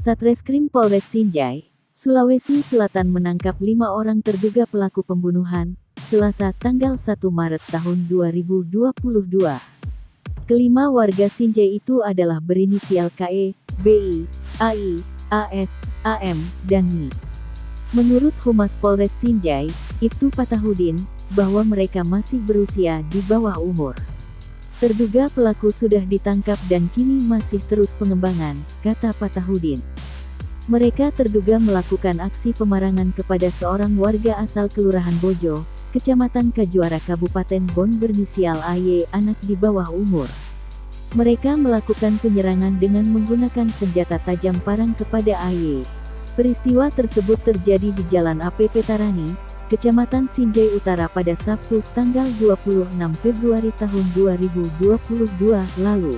Satreskrim Polres Sinjai, Sulawesi Selatan menangkap 5 orang terduga pelaku pembunuhan, Selasa tanggal 1 Maret tahun 2022. Kelima warga Sinjai itu adalah berinisial KE, BI, AI, AS, AM, dan MI. Menurut Humas Polres Sinjai, Ibtu Patahudin, bahwa mereka masih berusia di bawah umur. Terduga pelaku sudah ditangkap dan kini masih terus pengembangan, kata Patahudin. Mereka terduga melakukan aksi pemarangan kepada seorang warga asal Kelurahan Bojo, Kecamatan Kajuara Kabupaten Bon berinisial AY, anak di bawah umur. Mereka melakukan penyerangan dengan menggunakan senjata tajam parang kepada AY. Peristiwa tersebut terjadi di Jalan APP Tarani, Kecamatan Sinjai Utara pada Sabtu, tanggal 26 Februari tahun 2022 lalu.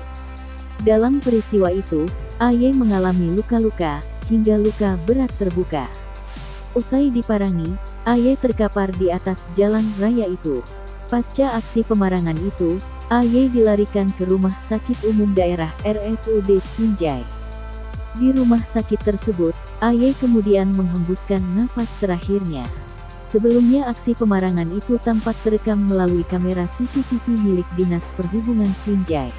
Dalam peristiwa itu, AY mengalami luka-luka, hingga luka berat terbuka. Usai diparangi, AY terkapar di atas jalan raya itu. Pasca aksi pemarangan itu, AY dilarikan ke Rumah Sakit Umum Daerah RSUD Sinjai. Di rumah sakit tersebut, AY kemudian menghembuskan nafas terakhirnya. Sebelumnya aksi pemarangan itu tampak terekam melalui kamera CCTV milik Dinas Perhubungan Sinjai.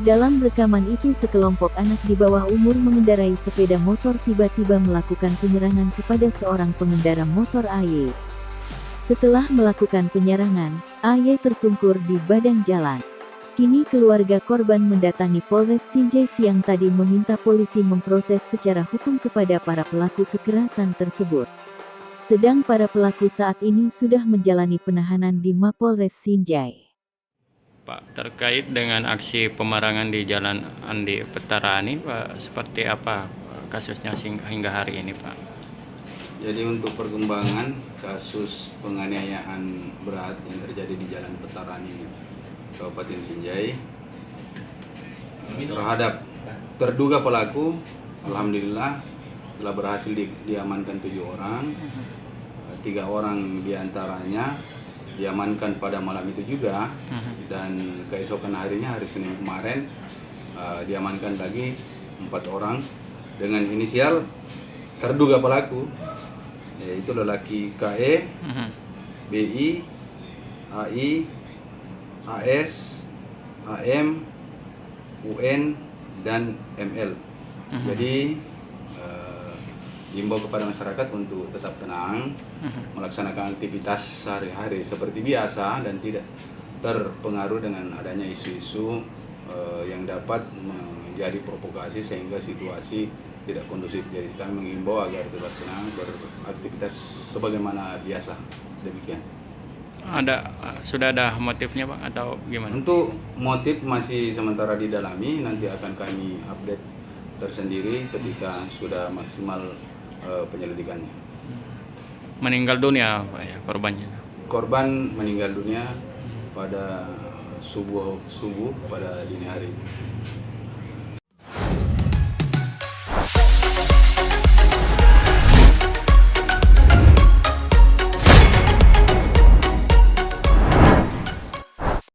Dalam rekaman itu sekelompok anak di bawah umur mengendarai sepeda motor tiba-tiba melakukan penyerangan kepada seorang pengendara motor AY. Setelah melakukan penyerangan, AY tersungkur di badan jalan. Kini keluarga korban mendatangi Polres Sinjai siang tadi meminta polisi memproses secara hukum kepada para pelaku kekerasan tersebut. Sedang para pelaku saat ini sudah menjalani penahanan di Mapolres Sinjai. Pak, terkait dengan aksi pemarangan di Jalan Andi Petarani, Pak, seperti apa kasusnya hingga hari ini, Pak? Jadi untuk perkembangan kasus penganiayaan berat yang terjadi di Jalan Petarani, Kabupaten Sinjai, terhadap terduga pelaku, alhamdulillah telah berhasil diamankan 7 orang. 3 orang diantaranya diamankan pada malam itu juga, dan keesokan harinya hari Senin kemarin diamankan lagi 4 orang dengan inisial terduga pelaku, yaitu lelaki KE, BI, AI, AS, AM, UN, dan ML. Jadi diimbau kepada masyarakat untuk tetap tenang, melaksanakan aktivitas sehari-hari seperti biasa dan tidak terpengaruh dengan adanya isu-isu yang dapat menjadi provokasi sehingga situasi tidak kondusif. Jadi kami mengimbau agar tetap tenang, beraktivitas sebagaimana biasa. Demikian. Sudah ada motifnya, Pak, atau gimana? Untuk motif masih sementara didalami, nanti akan kami update tersendiri ketika sudah maksimal penyelidikannya. Meninggal dunia, Pak, ya, korbannya? Korban meninggal dunia pada subuh pada dini hari.